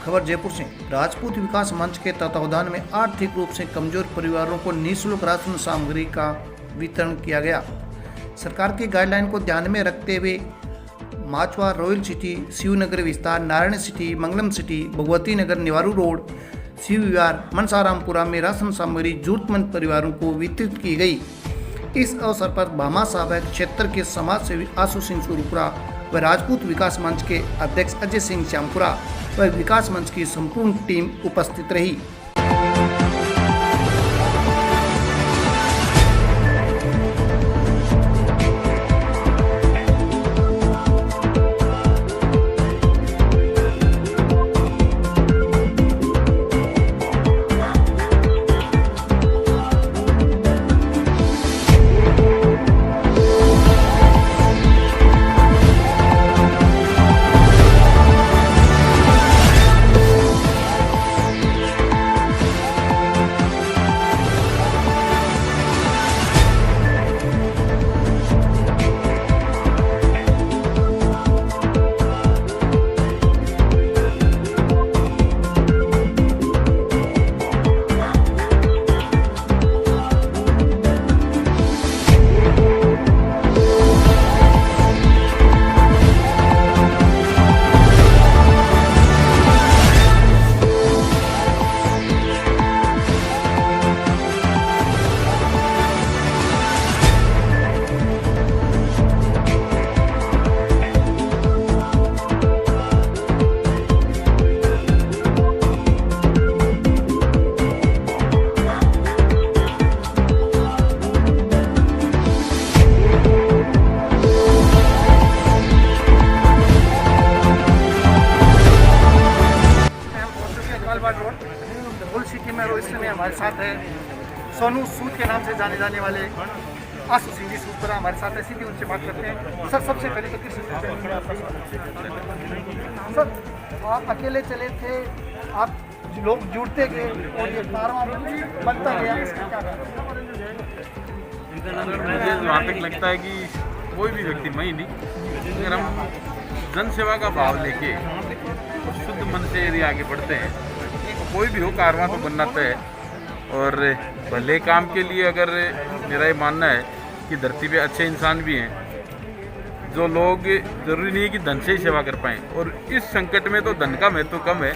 खबर जयपुर से। राजपूत विकास मंच के तत्वावधान में आर्थिक रूप से कमजोर परिवारों को निःशुल्क राशन सामग्री का वितरण किया गया। सरकार की गाइडलाइन को ध्यान में रखते हुए माचवा, रॉयल सिटी, शिवनगर विस्तार, नारायण सिटी, मंगलम सिटी, भगवती नगर, निवारू रोड, शिव विहार, मनसारामपुरा में राशन सामग्री जरूरतमंद परिवारों को वितरित की गई। इस अवसर पर भामा साहब क्षेत्र के समाज सेवी आशु सिंह सूरपुरा व राजपूत विकास मंच के अध्यक्ष अजय सिंह श्यामपुरा व विकास मंच की संपूर्ण टीम उपस्थित रही। रॉयल सिटी में रोहित में हमारे साथ है सोनू सूद के नाम से जाने जाने वाले आशु सिंह जी सूदपुरा हमारे साथ है। सीधी उनसे बात करते हैं। सर, सबसे पहले तो किस सर आप अकेले चले थे, आप लोग जुड़ते गए और ये कारवां बनता गया, इसका क्या मुझे जहाँ तक लगता है कि कोई भी व्यक्ति, मैं ही नहीं, अगर हम जन सेवा का भाव लेके शुद्ध मन से यदि आगे बढ़ते हैं तो कोई भी हो कारवां तो बनना तय है। और भले काम के लिए अगर मेरा ये मानना है कि धरती पे अच्छे इंसान भी हैं जो लोग, जरूरी नहीं है कि धन से ही सेवा कर पाएँ। और इस संकट में तो धन का महत्व कम है,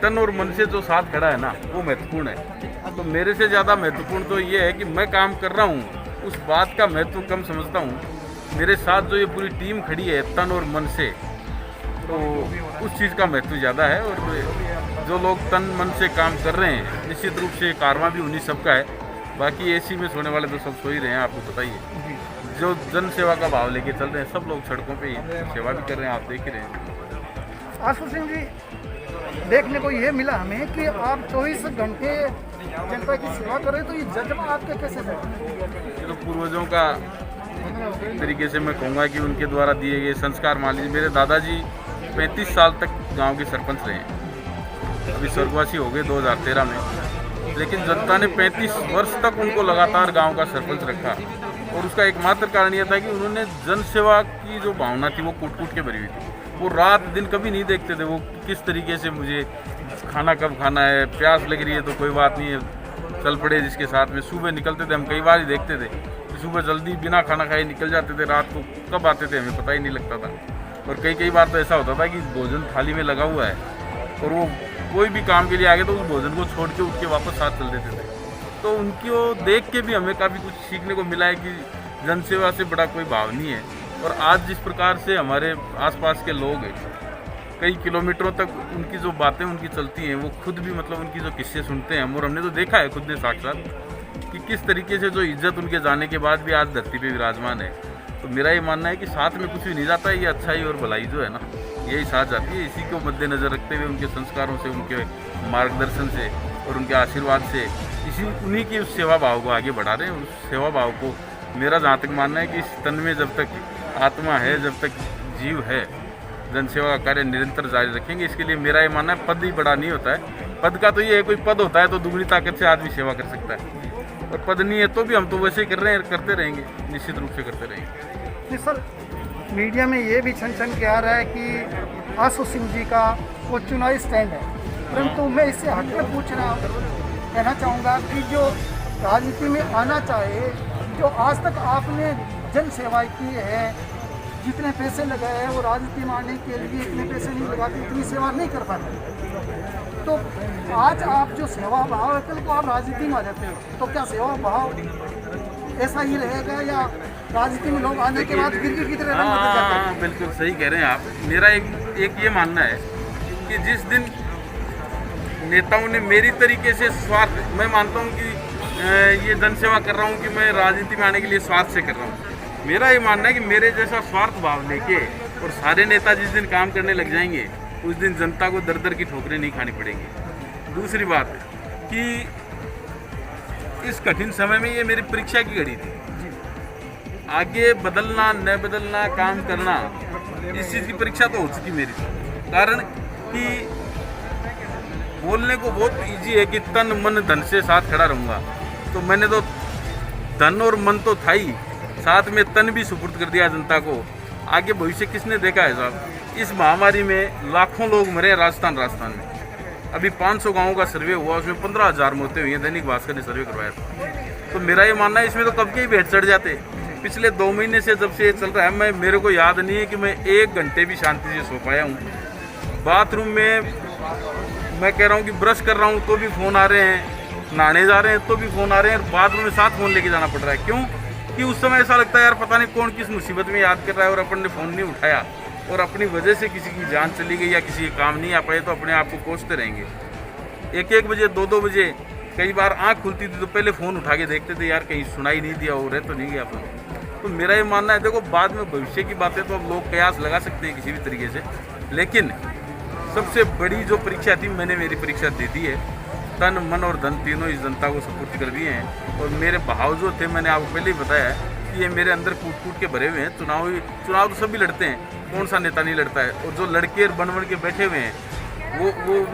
तन और मन से जो साथ खड़ा है ना, वो महत्वपूर्ण है। तो मेरे से ज़्यादा महत्वपूर्ण तो ये है कि मैं काम कर रहा हूँ, उस बात का महत्व कम समझता हूँ। मेरे साथ जो ये पूरी टीम खड़ी है तन और मन से, तो उस चीज़ का महत्व ज़्यादा है। और जो लोग तन मन से काम कर रहे हैं, निश्चित रूप से कारवां भी उन्हीं सबका है। बाकी एसी में सोने वाले तो सब सो ही रहे हैं, आपको पता ही है। जो जन सेवा का भाव लेके चल रहे हैं, सब लोग सड़कों पे ही सेवा भी कर रहे हैं, आप देख ही रहे हैं। आशु सिंह जी, देखने को ये मिला हमें कि आप 24 घंटे जनता की सेवा कर रहे, तो ये जज्बा आपके कैसे है? ये तो पूर्वजों का तरीके से मैं कहूँगा कि उनके द्वारा दिए गए संस्कार। मान लीजिए मेरे दादाजी 35 साल तक गांव के सरपंच रहे हैं, अभी स्वर्गवासी हो गए 2013 में, लेकिन जनता ने 35 वर्ष तक उनको लगातार गांव का सरपंच रखा। और उसका एकमात्र कारण यह था कि उन्होंने जन सेवा की जो भावना थी वो कूट कूट के भरी हुई थी। वो रात दिन कभी नहीं देखते थे वो किस तरीके से मुझे खाना कब खाना है, प्यास लग रही है तो कोई बात नहीं है, चल पड़े जिसके साथ में। सुबह निकलते थे, हम कई बार ही देखते थे, सुबह जल्दी बिना खाना खाए निकल जाते थे, रात को कब आते थे हमें पता ही नहीं लगता था। और कई बार तो ऐसा होता था कि भोजन थाली में लगा हुआ है और वो कोई भी काम के लिए आ गए तो उस भोजन को छोड़ के उठ के वापस साथ चल देते थे। तो उनको देख के भी हमें काफ़ी कुछ सीखने को मिला है कि जनसेवा से बड़ा कोई भाव नहीं है। और आज जिस प्रकार से हमारे आसपास के लोग हैं, कई किलोमीटरों तक उनकी जो बातें उनकी चलती हैं, वो खुद भी मतलब उनकी जो किस्से सुनते हैं, और हमने तो देखा है खुद ने साक्षात कि किस तरीके से जो इज्जत उनके जाने के बाद भी आज धरती पे विराजमान है। तो मेरा ये मानना है कि साथ में कुछ भी नहीं जाता है, ये अच्छाई और भलाई जो है ना, यही साथ जाती है। इसी को मद्देनज़र रखते हुए उनके संस्कारों से, उनके मार्गदर्शन से और उनके आशीर्वाद से उन्हीं की उस सेवा भाव को आगे बढ़ा रहे हैं। उस सेवा भाव को मेरा जहाँ तक मानना है कि इस तन में जब तक आत्मा है, जब तक जीव है, जनसेवा का कार्य निरंतर जारी रखेंगे। इसके लिए मेरा ये मानना है पद ही बड़ा नहीं होता है। पद का तो ये है, कोई पद होता है तो दुगनी ताकत से आदमी सेवा कर सकता है, और पद नहीं है तो भी हम तो वैसे ही कर रहे हैं, करते रहेंगे, निश्चित रूप से करते रहेंगे। सर, मीडिया में ये भी छन छन के आ रहा है कि आशु सिंह जी का वो चुनावी स्टैंड है, परंतु मैं इससे हटकर कहना चाहूँगा कि जो राजनीति में आना चाहे, जो आज तक आपने जन सेवाएं की है, जितने पैसे लगाए हैं वो राजनीति में आने के लिए इतने पैसे नहीं लगाते, इतनी सेवा नहीं कर पाते। तो आज आप जो सेवा भाव है, कल को आप राजनीति में आ जाते हो, तो क्या सेवा भाव ऐसा ही रहेगा या राजनीति में लोग आने के बाद गिरगिट की तरह रंग बदल जाते हैं? बिल्कुल सही कह रहे हैं आप। मेरा एक ये मानना है कि जिस दिन नेताओं ने मेरी तरीके से स्वार्थ, मैं मानता हूँ कि ये जनसेवा कर रहा हूँ कि मैं राजनीति में आने के लिए स्वार्थ से कर रहा हूँ। मेरा ये मानना है कि मेरे जैसा स्वार्थ भाव लेके और सारे नेता जिस दिन काम करने लग जाएंगे, उस दिन जनता को दर दर की ठोकरें नहीं खानी पड़ेंगी। दूसरी बात कि इस कठिन समय में ये मेरी परीक्षा की घड़ी थी। आगे बदलना न बदलना, काम करना, इस चीज़ की परीक्षा तो हो चुकी मेरी। कारण कि बोलने को बहुत इजी है कि तन मन धन से साथ खड़ा रहूँगा, तो मैंने तो धन और मन तो था ही, साथ में तन भी सुपुर्द कर दिया जनता को। आगे भविष्य किसने देखा है साहब? इस महामारी में लाखों लोग मरे राजस्थान में। अभी 500 गांवों का सर्वे हुआ, उसमें 15,000 मौतें हुई हैं। दैनिक भास्कर ने सर्वे करवाया था। तो मेरा ये मानना है इसमें तो कब के ही भेद चढ़ जाते। पिछले 2 महीने से जब से ये चल रहा है, मेरे को याद नहीं है कि मैं 1 घंटे भी शांति से सो पाया हूँ। बाथरूम में मैं कह रहा हूँ कि ब्रश कर रहा हूँ तो भी फ़ोन आ रहे हैं, नहाने जा रहे हैं तो भी फ़ोन आ रहे हैं, बाथरूम में साथ फ़ोन लेके जाना पड़ रहा है। क्यों? कि उस समय ऐसा लगता है यार पता नहीं कौन किस मुसीबत में याद कर रहा है और अपन ने फ़ोन नहीं उठाया और अपनी वजह से किसी की जान चली गई या किसी के काम नहीं आ पाए, तो अपने आप को कोसते रहेंगे। 1-1 बजे 2-2 बजे कई बार आँख खुलती थी तो पहले फ़ोन उठा के देखते थे यार कहीं सुनाई नहीं दिया हो रहे तो नहीं गया फ़ोन। तो मेरा ये मानना है, देखो बाद में भविष्य की बातें तो अब लोग कयास लगा सकते हैं किसी भी तरीके से, लेकिन सबसे बड़ी जो परीक्षा थी मैंने मेरी परीक्षा दे दी है। तन मन और धन तीनों इस जनता को सपुर्द कर दिए हैं। और मेरे भाव जो थे, मैंने आपको पहले ही बताया है कि ये मेरे अंदर कूट के भरे हुए हैं। चुनाव तो सभी लड़ते हैं, कौन सा नेता नहीं लड़ता है? और जो लड़के और बन के बैठे हुए हैं वो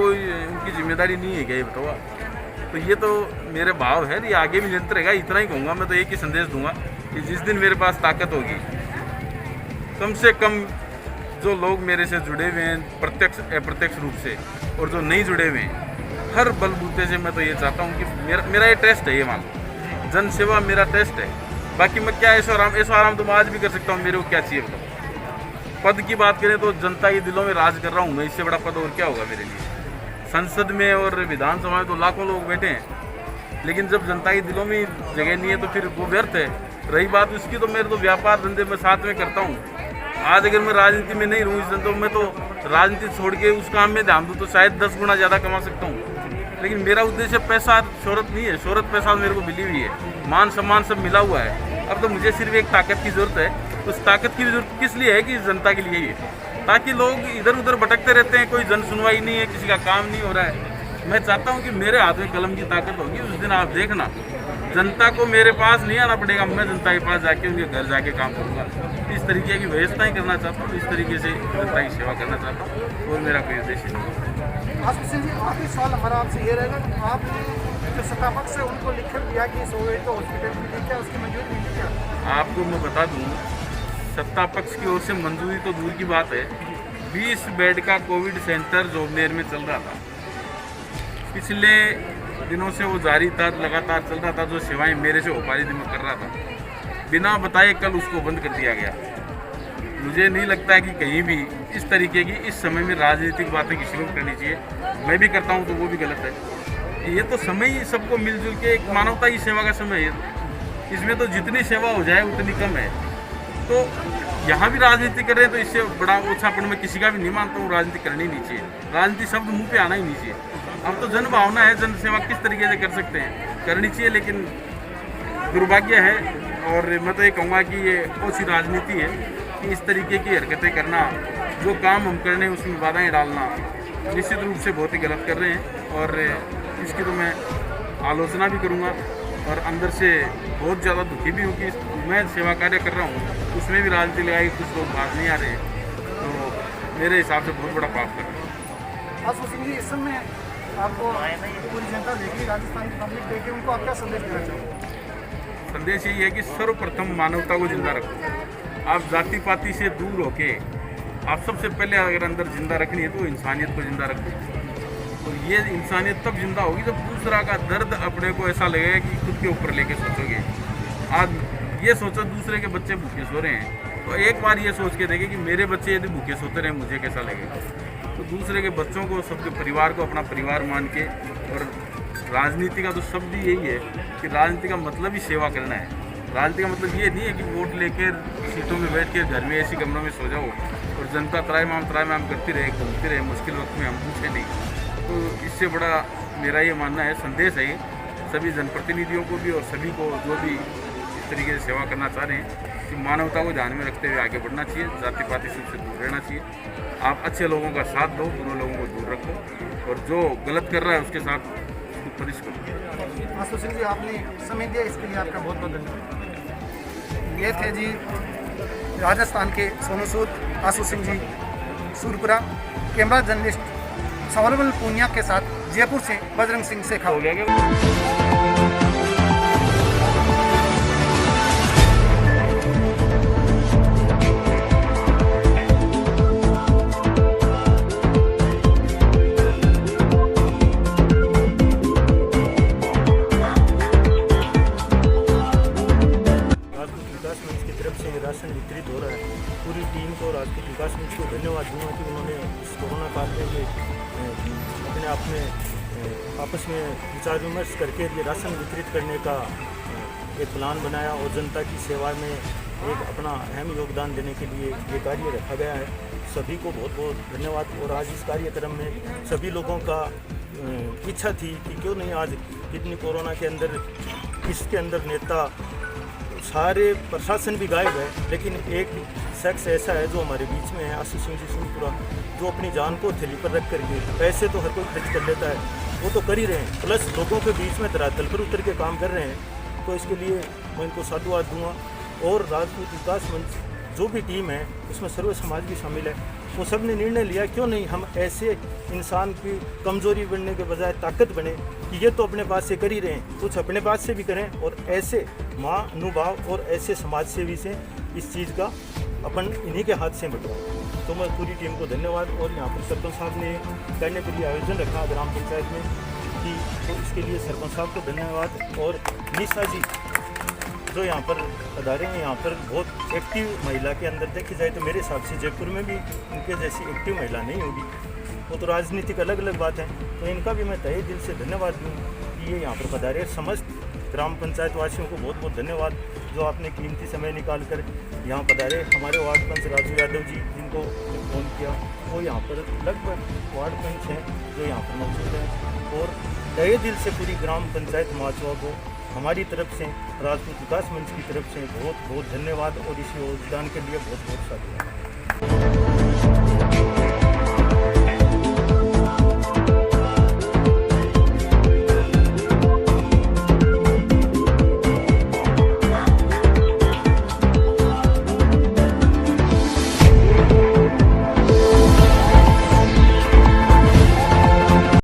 उनकी जिम्मेदारी नहीं है क्या, ये बताओ? तो ये तो मेरे भाव है, ये आगे भी निरंतर रहेगा। इतना ही कहूँगा मैं, तो एक ही संदेश दूंगा कि जिस दिन मेरे पास ताकत होगी, कम से कम जो लोग मेरे से जुड़े हुए हैं प्रत्यक्ष अप्रत्यक्ष रूप से और जो नहीं जुड़े हुए हैं, हर बलबूते से मैं तो ये चाहता हूँ कि मेरा ये टेस्ट है, ये मान लो जन सेवा मेरा टेस्ट है। बाकी मैं क्या ऐसा आराम तो मैं आज भी कर सकता हूँ। मेरे को क्या चाहिए बताओ? पद की बात करें तो जनता के दिलों में राज कर रहा हूँ मैं, इससे बड़ा पद और क्या होगा मेरे लिए? संसद में और विधानसभा में तो लाखों लोग बैठे हैं, लेकिन जब जनता के दिलों में जगह नहीं है तो फिर वो व्यर्थ है। रही बात उसकी, तो मेरे तो व्यापार धंधे में साथ में करता हूँ। आज अगर मैं राजनीति में नहीं रहूँ तो मैं तो राजनीति छोड़ के उस काम में ध्यान दूँ तो शायद 10 गुना ज़्यादा कमा सकता हूँ। लेकिन मेरा उद्देश्य पैसा शोहरत नहीं है। शोहरत पैसा मेरे को मिली हुई है, मान सम्मान सब मिला हुआ है। अब तो मुझे सिर्फ एक ताकत की ज़रूरत है। उस ताकत की ज़रूरत किस लिए है? कि जनता के लिए ही है, ताकि लोग इधर उधर भटकते रहते हैं, कोई जन सुनवाई नहीं है, किसी का काम नहीं हो रहा है। मैं चाहता हूँ कि मेरे हाथ में कलम की ताकत होगी, उस दिन आप देखना जनता को मेरे पास नहीं आना पड़ेगा, मैं जनता के पास जाके उनके घर जाके काम करूँगा। इस तरीके की व्यवस्थाएं करना चाहता हूँ, इस तरीके से जनता की सेवा करना चाहता हूँ, और मेरा कोई उद्देश्य नहीं। आखिरी सवाल हमारा आपसे ये रहेगा कि आपने जो सत्ता पक्ष है उनको लिखकर दिया कि तो हॉस्पिटल में दी क्या, उसकी मंजूरी मिली क्या? आपको मैं बता दूँ, सत्ता पक्ष की ओर से मंजूरी तो दूर की बात है। 20 बेड का कोविड सेंटर जोबनेर में चल रहा था, पिछले दिनों से वो जारी था, लगातार चल रहा था। जो सेवाएं मेरे से हो पा रही थी मैं कर रहा था, बिना बताए कल उसको बंद कर दिया गया। मुझे नहीं लगता है कि कहीं भी इस तरीके की इस समय में राजनीतिक बातें किसी को करनी चाहिए। मैं भी करता हूँ तो वो भी गलत है। ये तो समय ही सबको मिलजुल के एक मानवता की सेवा का समय है। इसमें तो जितनी सेवा हो जाए उतनी कम है। तो यहाँ भी राजनीति कर रहे हैं तो इससे बड़ा ओछापन मैं किसी का भी नहीं मानता हूँ। राजनीति करनी नहीं चाहिए, राजनीति शब्द मुंह पे आना ही नहीं चाहिए। अब तो जन भावना है, जन सेवा किस तरीके से कर सकते हैं, करनी चाहिए। लेकिन दुर्भाग्य है, और मैं तो ये कहूँगा कि ये ओछी राजनीति है कि इस तरीके की हरकतें करना, जो काम हम करने उसमें बाधाएं डालना, निश्चित रूप से बहुत ही गलत कर रहे हैं। और इसकी तो मैं आलोचना भी करूँगा और अंदर से बहुत ज़्यादा दुखी भी हूँ कि मैं सेवा कार्य कर रहा हूँ, उसमें भी राजनीति लगाई, कुछ लोग बात नहीं आ रहे हैं, तो मेरे हिसाब से बहुत बड़ा पाप कर रहे हैं। आप सोचेंगे इस समय आपको पूरी जनता देखेगी, राजस्थान की पब्लिक देखे, उनको आप क्या संदेश देना चाहोगे? संदेश यही है कि सर्वप्रथम मानवता को जिंदा रखो। आप जाति पाति से दूर होके आप सबसे पहले अगर अंदर जिंदा रखनी है तो इंसानियत को जिंदा रखो। तो ये इंसानियत तब जिंदा होगी जब दूसरा का दर्द अपने को ऐसा लगेगा कि खुद के ऊपर लेके सोचोगे। आज ये सोचो दूसरे के बच्चे भूखे सो रहे हैं, तो एक बार ये सोच के देखें कि मेरे बच्चे यदि भूखे सोते रहे मुझे कैसा लगेगा। तो दूसरे के बच्चों को, सबके परिवार को अपना परिवार मान के, और राजनीति का तो शब्द ही यही है कि राजनीति का मतलब ही सेवा करना है। राजनीति का मतलब ये नहीं है कि वोट लेकर सीटों में बैठ के घर में ऐसी कमरों में सो जाओ और जनता त्राहिमाम करती रहे, घूमती रहे, मुश्किल वक्त में हम पूछे नहीं। तो इससे बड़ा मेरा ये मानना है, संदेश है सभी जनप्रतिनिधियों को भी और सभी को जो भी इस तरीके से सेवा करना चाह रहे हैं कि मानवता को ध्यान में रखते हुए आगे बढ़ना चाहिए, जाति पाति से दूर रहना चाहिए। आप अच्छे लोगों का साथ दो, बुरे लोगों को दूर रखो, और जो गलत कर रहा है उसके साथ पुलिस को। आशु सिंह जी, आपने समय दिया, इसके लिए आपका बहुत बहुत धन्यवाद। ये थे जी राजस्थान के सोनू सूद आशु सिंह जी सूरपुरा। कैमरा जर्नलिस्ट संवरमल पूनिया के साथ जयपुर से बजरंग सिंह शेखा। हो गया। राशन वितरित हो रहा है। पूरी टीम को, राजपूत विकास मंच को धन्यवाद दूंगा कि उन्होंने इस कोरोना काल में अपने आप में आपस में विचार विमर्श करके ये राशन वितरित करने का एक प्लान बनाया और जनता की सेवा में एक अपना अहम योगदान देने के लिए ये कार्य रखा गया है। सभी को बहुत बहुत धन्यवाद। और आज इस कार्यक्रम में सभी लोगों का इच्छा थी कि क्यों नहीं, आज इतनी कोरोना के अंदर, इसके अंदर नेता सारे प्रशासन भी गायब है, लेकिन एक शख्स ऐसा है जो हमारे बीच में है, आशु सिंह जी सूरपुरा, जो अपनी जान को थैली पर रख करके, पैसे तो हर कोई खर्च कर लेता है, वो तो कर ही रहे हैं, प्लस लोगों के बीच में धरातल पर उतर के काम कर रहे हैं। तो इसके लिए मैं इनको साधुवाद दूंगा। और राजपूत विकास मंच जो भी टीम है उसमें सर्व समाज भी शामिल है, वो सब ने निर्णय लिया क्यों नहीं हम ऐसे इंसान की कमज़ोरी बनने के बजाय ताकत बने कि ये तो अपने पास से कर ही रहे हैं, कुछ अपने पास से भी करें और ऐसे महानुभाव और ऐसे समाज सेवी से इस चीज़ का अपन इन्हीं के हाथ से बटवाएं। तो मैं पूरी टीम को धन्यवाद। और यहाँ पर सरपंच साहब ने करने के लिए आयोजन रखा ग्राम पंचायत में कि, तो इसके लिए सरपंच साहब को धन्यवाद। और निशा जी जो यहाँ पर अदारे हैं, यहाँ पर बहुत एक्टिव महिला के अंदर देखी जाए तो मेरे हिसाब से जयपुर में भी इनके जैसी एक्टिव महिला नहीं होगी। वो तो राजनीतिक अलग अलग बात है, तो इनका भी मैं तहे दिल से धन्यवाद दूँ कि ये यहाँ पर पधारे। समस्त ग्राम पंचायत वासियों को बहुत बहुत धन्यवाद जो आपने कीमती समय निकाल कर यहाँ पधारे। हमारे वार्ड पंच राजू यादव जी जिनको फ़ोन किया, वो यहाँ पर लगभग वार्ड पंच हैं जो यहाँ पर मौजूद हैं। और तहे दिल से पूरी ग्राम पंचायत माचवा को हमारी तरफ से, राजपूत विकास मंच की तरफ से बहुत बहुत धन्यवाद और इस योगदान के लिए बहुत बहुत साधुवाद।